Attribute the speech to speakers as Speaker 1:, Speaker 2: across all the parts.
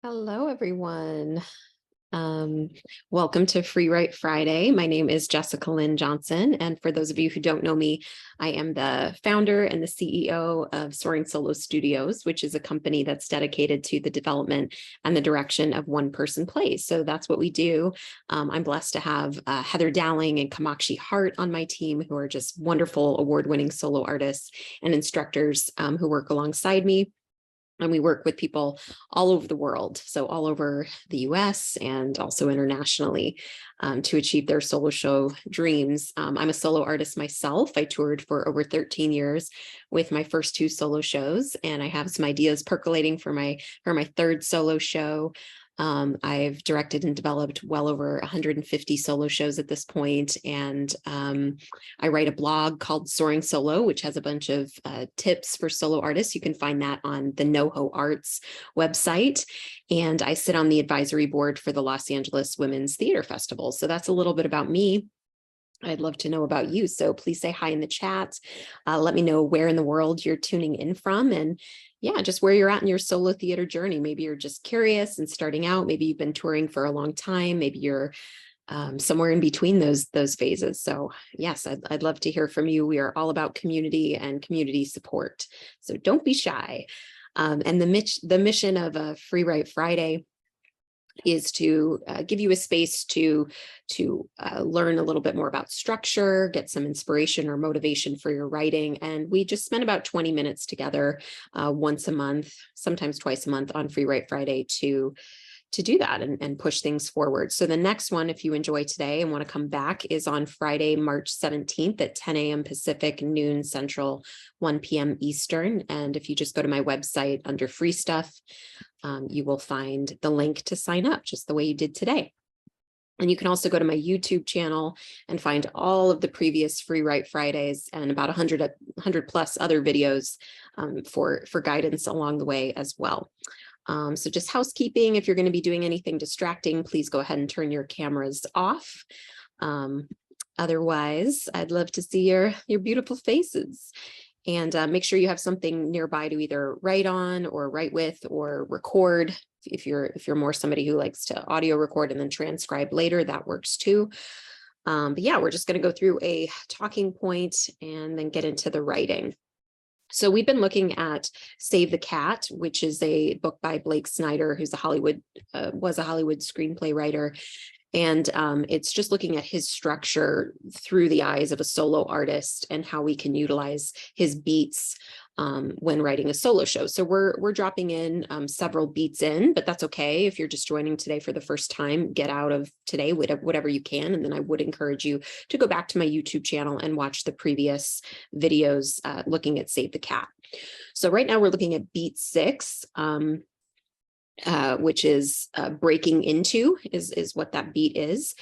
Speaker 1: Hello, everyone. Um, Welcome to FREEWrite Friday. My name is Jessica Lynn Johnson, and for those of you who don't know me, I am the founder and the CEO of Soaring Solo Studios, which is a company that's dedicated to the development and the direction of one-person plays. So that's what we do. I'm blessed to have Heather Dowling and Kamakshi Hart on my team, who are just wonderful award-winning solo artists and instructors who work alongside me. And we work with people all over the world, so all over the US and also internationally, to achieve their solo show dreams. I'm a solo artist myself. I toured for over 13 years with my first two solo shows, and I have some ideas percolating for my third solo show. I've directed and developed well over 150 solo shows at this point, and I write a blog called Soaring Solo, which has a bunch of tips for solo artists. You can find that on the NoHo Arts website, and I sit on the advisory board for the Los Angeles Women's Theater Festival. So that's a little bit about me. I'd love to know about you. So please say hi in the chat. Let me know where in the world you're tuning in from, and yeah, just where you're at in your solo theater journey. Maybe you're just curious and starting out. Maybe you've been touring for a long time. Maybe you're somewhere in between those phases. So yes, I'd love to hear from you. We are all about community and community support. So don't be shy. And the mission of FREEWrite Friday is to give you a space to learn a little bit more about structure, get some inspiration or motivation for your writing. And we just spend about 20 minutes together once a month, sometimes twice a month on FREEWrite Friday to do that and push things forward. So the next one, if you enjoy today and want to come back, is on Friday, March 17th at 10 a.m. Pacific, noon Central, 1 p.m. Eastern. And if you just go to my website under free stuff, you will find the link to sign up just the way you did today. And you can also go to my YouTube channel and find all of the previous FREEWrite Fridays and about 100 plus other videos for guidance along the way as well. So just housekeeping, if you're going to be doing anything distracting, please go ahead and turn your cameras off. Otherwise, I'd love to see your beautiful faces. And make sure you have something nearby to either write on or write with or record. If you're more somebody who likes to audio record and then transcribe later, that works too. But yeah, we're just going to go through a talking point and then get into the writing. So we've been looking at Save the Cat, which is a book by Blake Snyder, who's was a Hollywood screenplay writer. And it's just looking at his structure through the eyes of a solo artist and how we can utilize his beats when writing a solo show. So we're dropping in several beats in, but that's okay. If you're just joining today for the first time, get out of today whatever you can. And then I would encourage you to go back to my YouTube channel and watch the previous videos looking at Save the Cat. So right now we're looking at beat 6. Which is breaking into is what that beat is.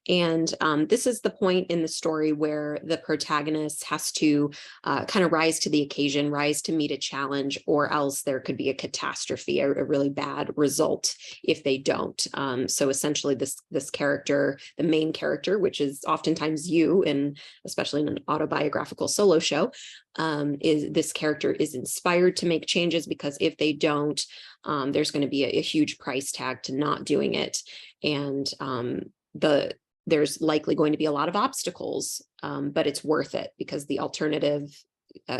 Speaker 1: And this is the point in the story where the protagonist has to kind of rise to the occasion, rise to meet a challenge, or else there could be a catastrophe, a really bad result if they don't. So essentially this character, the main character, which is oftentimes you, and especially in an autobiographical solo show, this character is inspired to make changes, because if they don't, there's going to be a huge price tag to not doing it. And there's likely going to be a lot of obstacles, but it's worth it because the alternative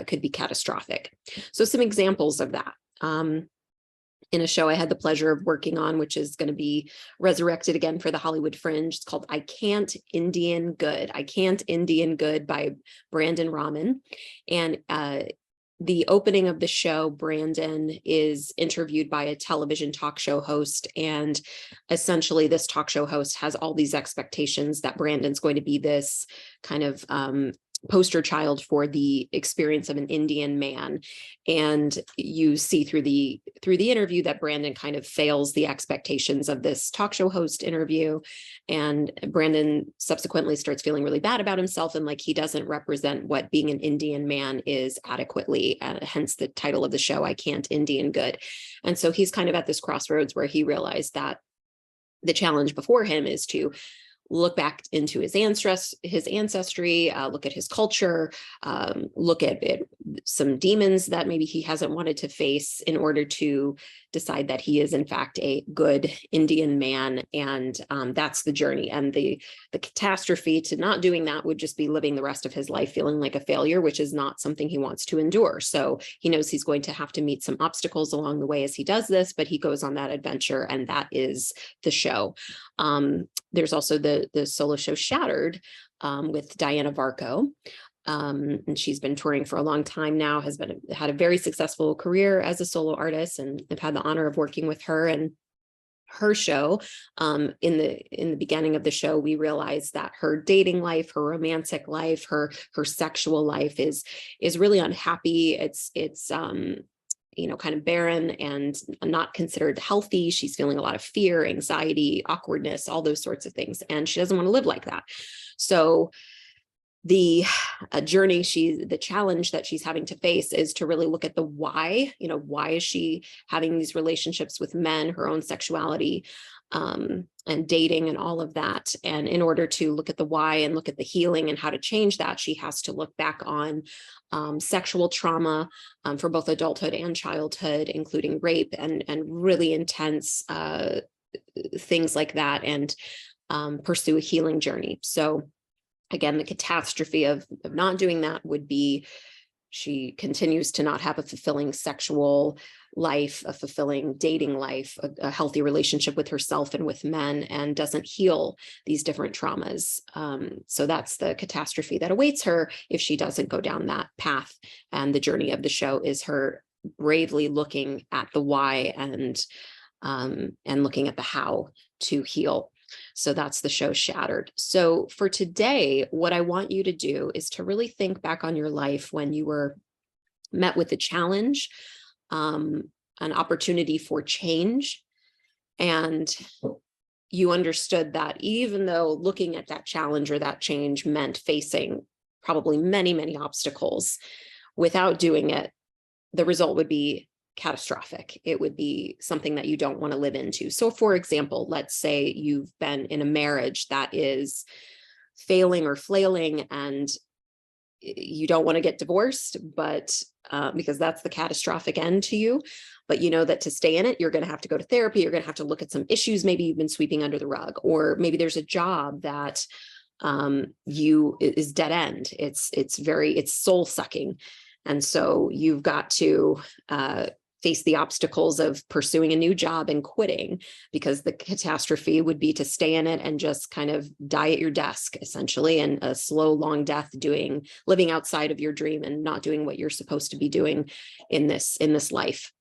Speaker 1: could be catastrophic. So some examples of that. In a show I had the pleasure of working on, which is going to be resurrected again for the Hollywood Fringe. It's called I Can't Indian Good. I Can't Indian Good by Brandon Rahman. And the opening of the show, Brandon is interviewed by a television talk show host. And essentially this talk show host has all these expectations that Brandon's going to be this kind of poster child for the experience of an Indian man. And you see through the interview that Brandon kind of fails the expectations of this talk show host interview. And Brandon subsequently starts feeling really bad about himself, and like he doesn't represent what being an Indian man is adequately, hence the title of the show, I Can't Indian Good. And so he's kind of at this crossroads where he realized that the challenge before him is to look back into his ancestry, look at his culture, look at some demons that maybe he hasn't wanted to face in order to decide that he is in fact a good Indian man. And that's the journey. And the catastrophe to not doing that would just be living the rest of his life feeling like a failure, which is not something he wants to endure. So he knows he's going to have to meet some obstacles along the way as he does this, but he goes on that adventure, and that is the show. There's also the solo show Shattered with Diana Varco. And she's been touring for a long time now, had a very successful career as a solo artist, and I've had the honor of working with her and her show. In the beginning of the show, we realized that her dating life, her romantic life, her sexual life is really unhappy. It's kind of barren and not considered healthy. She's feeling a lot of fear, anxiety, awkwardness, all those sorts of things, and she doesn't want to live like that. So the challenge that she's having to face is to really look at the why. Why is she having these relationships with men, her own sexuality, and dating and all of that. And in order to look at the why and look at the healing and how to change that, she has to look back on sexual trauma for both adulthood and childhood, including rape and really intense things like that, and pursue a healing journey. So again, the catastrophe of not doing that would be she continues to not have a fulfilling sexual life, a fulfilling dating life, a healthy relationship with herself and with men, and doesn't heal these different traumas. So that's the catastrophe that awaits her if she doesn't go down that path. And the journey of the show is her bravely looking at the why and looking at the how to heal. So that's the show Shattered. So for today, what I want you to do is to really think back on your life when you were met with a challenge, an opportunity for change, and you understood that even though looking at that challenge or that change meant facing probably many, many obstacles, without doing it, the result would be catastrophic. It would be something that you don't want to live into. So for example, let's say you've been in a marriage that is failing or flailing, and you don't want to get divorced, but because that's the catastrophic end to you. But you know that to stay in it, you're going to have to go to therapy. You're going to have to look at some issues maybe you've been sweeping under the rug, or maybe there's a job that is dead end. It's soul sucking. And so you've got to face the obstacles of pursuing a new job and quitting, because the catastrophe would be to stay in it and just kind of die at your desk, essentially, and a slow, long death living outside of your dream and not doing what you're supposed to be doing in this life.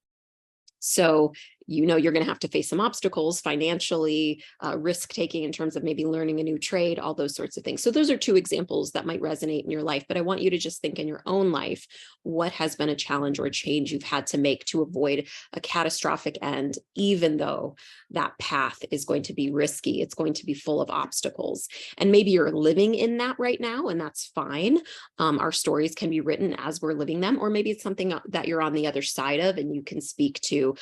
Speaker 1: So you're going to have to face some obstacles financially, risk taking in terms of maybe learning a new trade, all those sorts of things. So those are two examples that might resonate in your life, but I want you to just think in your own life, what has been a challenge or a change you've had to make to avoid a catastrophic end, even though that path is going to be risky. It's going to be full of obstacles. And maybe you're living in that right now, and that's fine. Our stories can be written as we're living them, or maybe it's something that you're on the other side of and you can speak to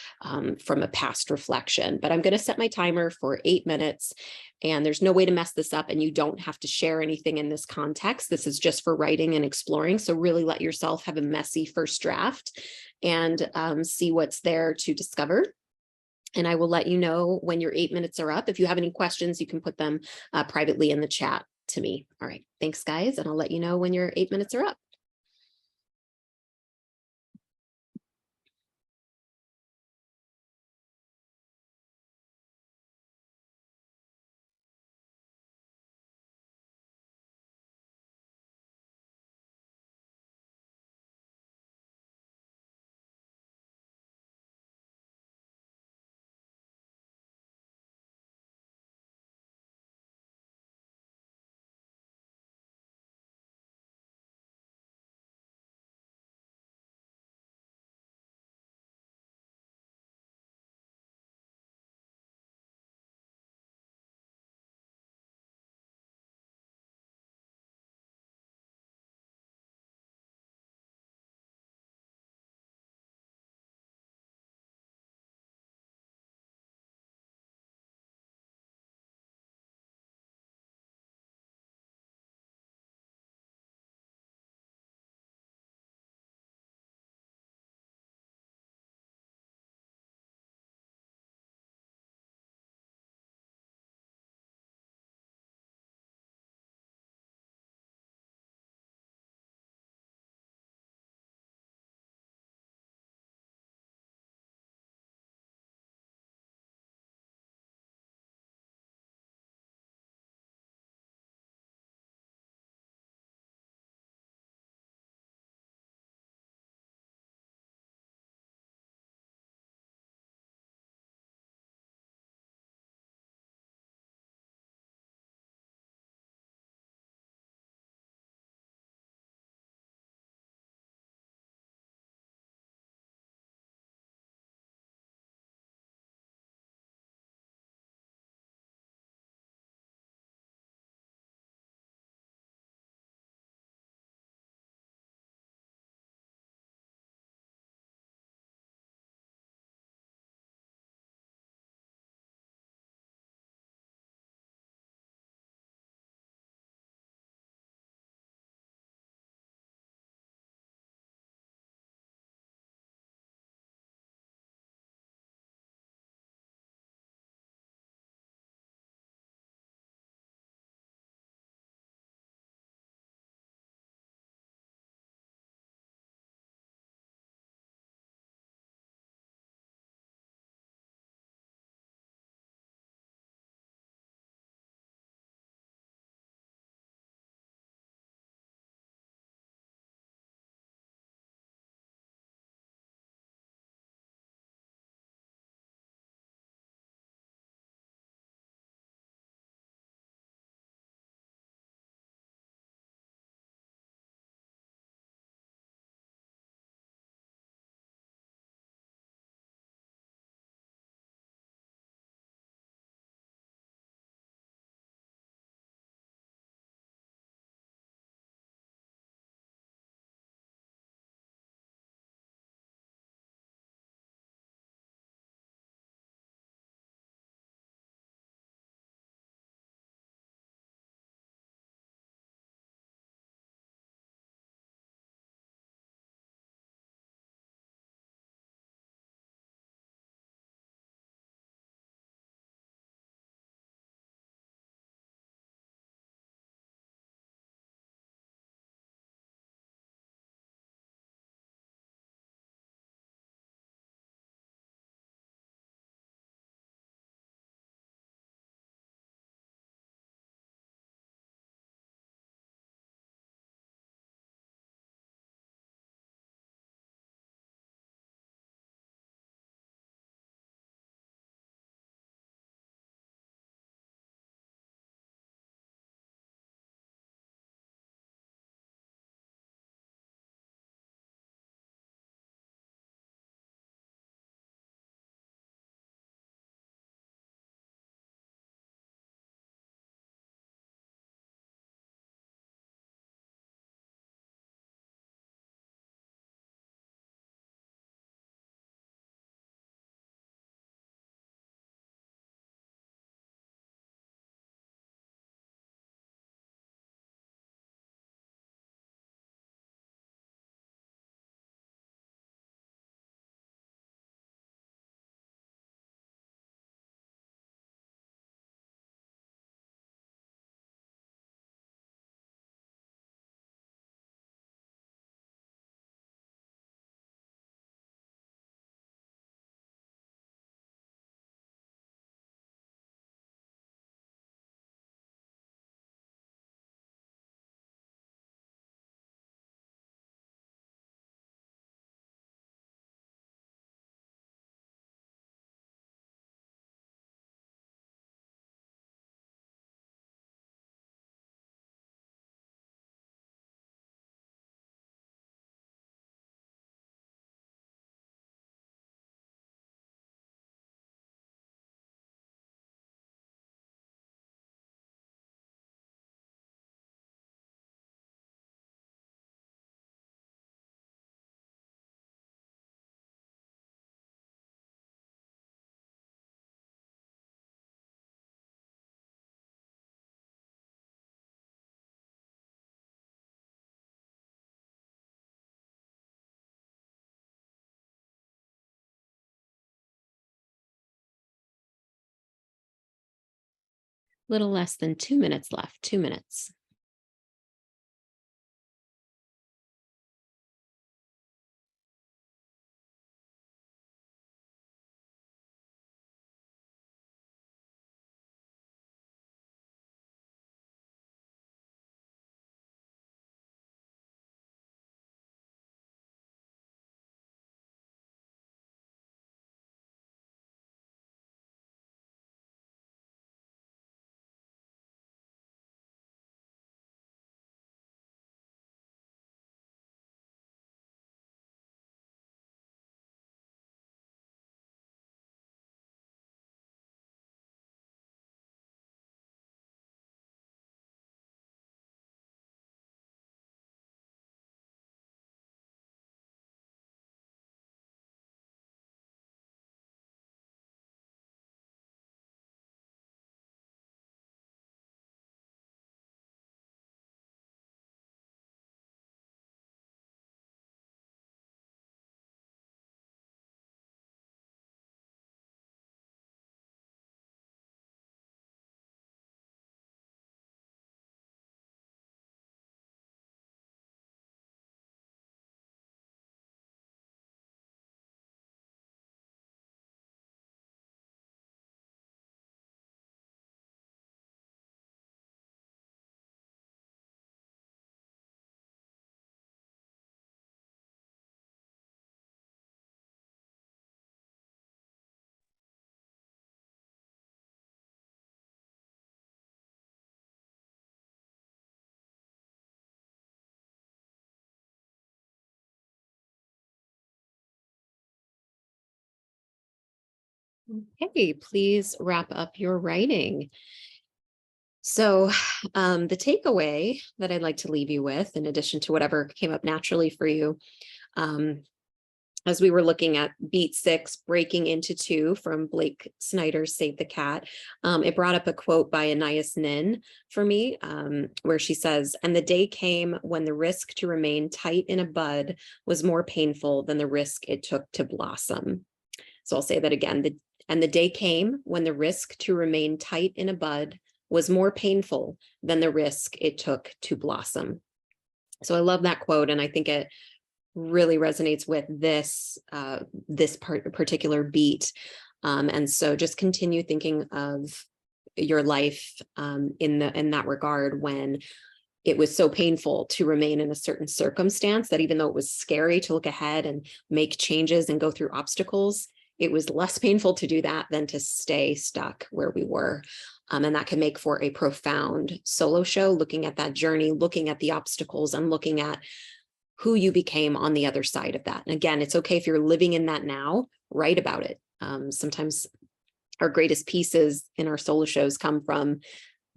Speaker 1: from a past reflection. But I'm going to set my timer for 8 minutes, and there's no way to mess this up, and you don't have to share anything in this context. This is just for writing and exploring. So really let yourself have a messy first draft and see what's there to discover. And I will let you know when your 8 minutes are up. If you have any questions, you can put them privately in the chat to me. All right, thanks guys. And I'll let you know when your 8 minutes are up. Little less than 2 minutes left, 2 minutes. Okay, please wrap up your writing. So, the takeaway that I'd like to leave you with, in addition to whatever came up naturally for you, um, as we were looking at beat 6, breaking into 2 from Blake Snyder's Save the Cat, it brought up a quote by Anais Nin for me, where she says, "And the day came when the risk to remain tight in a bud was more painful than the risk it took to blossom." So I'll say that again. And the day came when the risk to remain tight in a bud was more painful than the risk it took to blossom. So I love that quote, and I think it really resonates with this particular beat. And so just continue thinking of your life in that regard, when it was so painful to remain in a certain circumstance that even though it was scary to look ahead and make changes and go through obstacles, it was less painful to do that than to stay stuck where we were. And that can make for a profound solo show, looking at that journey, looking at the obstacles, and looking at who you became on the other side of that. And again, it's okay if you're living in that now, write about it. Sometimes our greatest pieces in our solo shows come from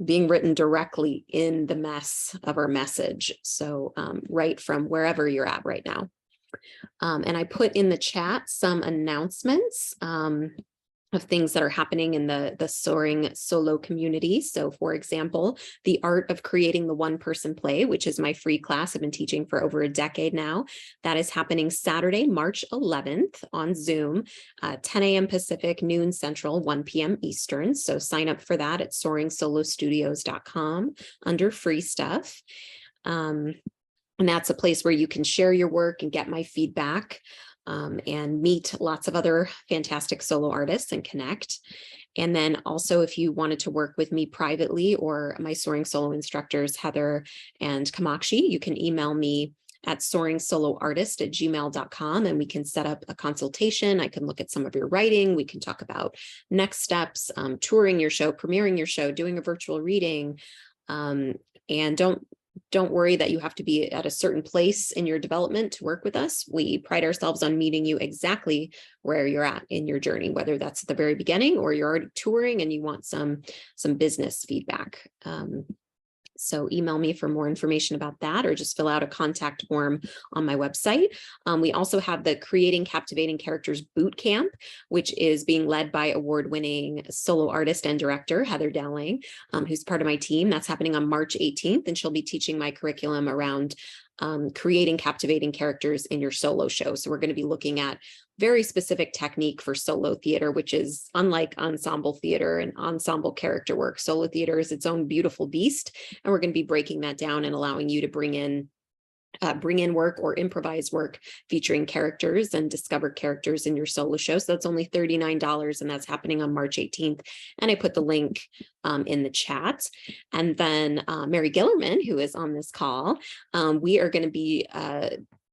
Speaker 1: being written directly in the mess of our message. So write from wherever you're at right now. And I put in the chat some announcements of things that are happening in the Soaring Solo community. So for example, the art of creating the one-person play, which is my free class I've been teaching for over a decade now. That is happening Saturday, March 11th on Zoom, 10 a.m. Pacific, noon Central, 1 p.m. Eastern. So sign up for that at soaringSoloStudios.com under free stuff. And that's a place where you can share your work and get my feedback. And meet lots of other fantastic solo artists and connect. And then also, if you wanted to work with me privately or my Soaring Solo instructors, Heather and Kamakshi, you can email me at soaringsoloartist@gmail.com, and we can set up a consultation. I can look at some of your writing. We can talk about next steps, touring your show, premiering your show, doing a virtual reading. And don't worry that you have to be at a certain place in your development to work with us. We pride ourselves on meeting you exactly where you're at in your journey, whether that's at the very beginning or you're already touring and you want some business feedback. So email me for more information about that, or just fill out a contact form on my website. We also have the Creating Captivating Characters Bootcamp, which is being led by award-winning solo artist and director Heather Dowling, who's part of my team. That's happening on March 18th, and she'll be teaching my curriculum around creating captivating characters in your solo show. So we're going to be looking at very specific technique for solo theater, which is unlike ensemble theater and ensemble character work. Solo theater is its own beautiful beast, and we're going to be breaking that down and allowing you to bring in work or improvise work featuring characters and discover characters in your solo show. So that's only $39, and that's happening on March 18th. And I put the link in the chat. And then Mary Gillerman, who is on this call, we are going to be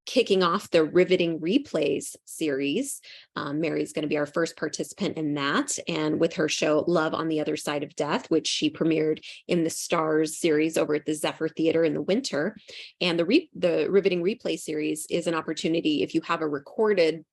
Speaker 1: kicking off the Riveting Replays series. Mary's going to be our first participant in that, and with her show Love on the Other Side of Death, which she premiered in the Stars series over at the Zephyr Theater in the winter. And the Riveting Replay series is an opportunity, if you have a recorded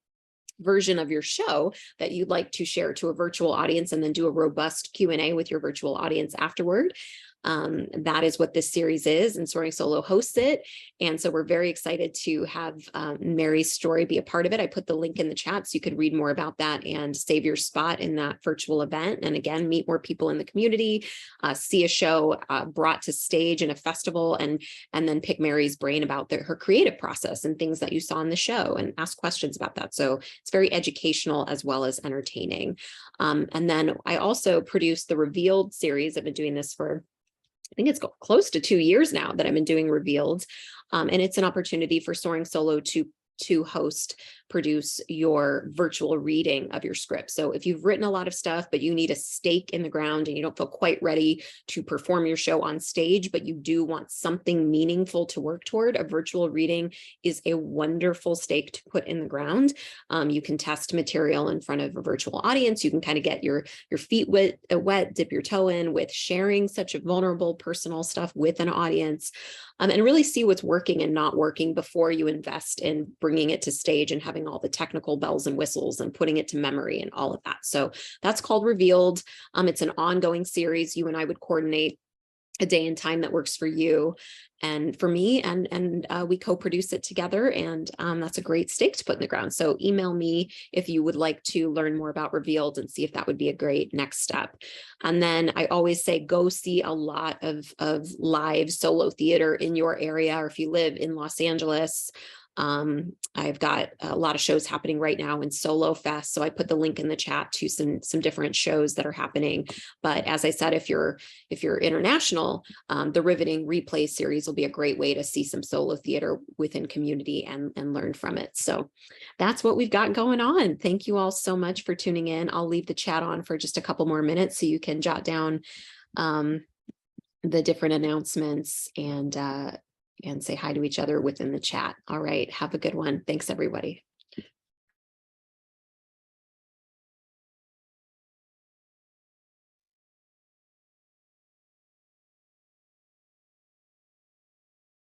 Speaker 1: version of your show that you'd like to share to a virtual audience and then do a robust Q&A with your virtual audience afterward. That is what this series is, and Soaring Solo hosts it. And so we're very excited to have Mary's story be a part of it. I put the link in the chat so you could read more about that and save your spot in that virtual event. And again, meet more people in the community, see a show brought to stage in a festival, and then pick Mary's brain about her creative process and things that you saw in the show and ask questions about that. So it's very educational as well as entertaining. And then I also produced the Revealed series. I've been doing this for, I think it's close to 2 years now that I've been doing Revealed. And it's an opportunity for Soaring Solo to produce your virtual reading of your script. So if you've written a lot of stuff, but you need a stake in the ground and you don't feel quite ready to perform your show on stage, but you do want something meaningful to work toward, a virtual reading is a wonderful stake to put in the ground. You can test material in front of a virtual audience. You can kind of get your feet wet, dip your toe in with sharing such a vulnerable, personal stuff with an audience, and really see what's working and not working before you invest in bringing it to stage and having all the technical bells and whistles and putting it to memory and all of that. So that's called Revealed. It's an ongoing series. You and I would coordinate a day and time that works for you and for me, and we co-produce it together, and that's a great stake to put in the ground. So email me if you would like to learn more about Revealed and see if that would be a great next step. And then I always say, go see a lot of live solo theater in your area, or if you live in Los Angeles. I've got a lot of shows happening right now in Solo Fest. So I put the link in the chat to some different shows that are happening. But as I said, if you're international, the Riveting Replay series will be a great way to see some solo theater within community and learn from it. So that's what we've got going on. Thank you all so much for tuning in. I'll leave the chat on for just a couple more minutes so you can jot down the different announcements and say hi to each other within the chat. All right. Have a good one. Thanks, everybody.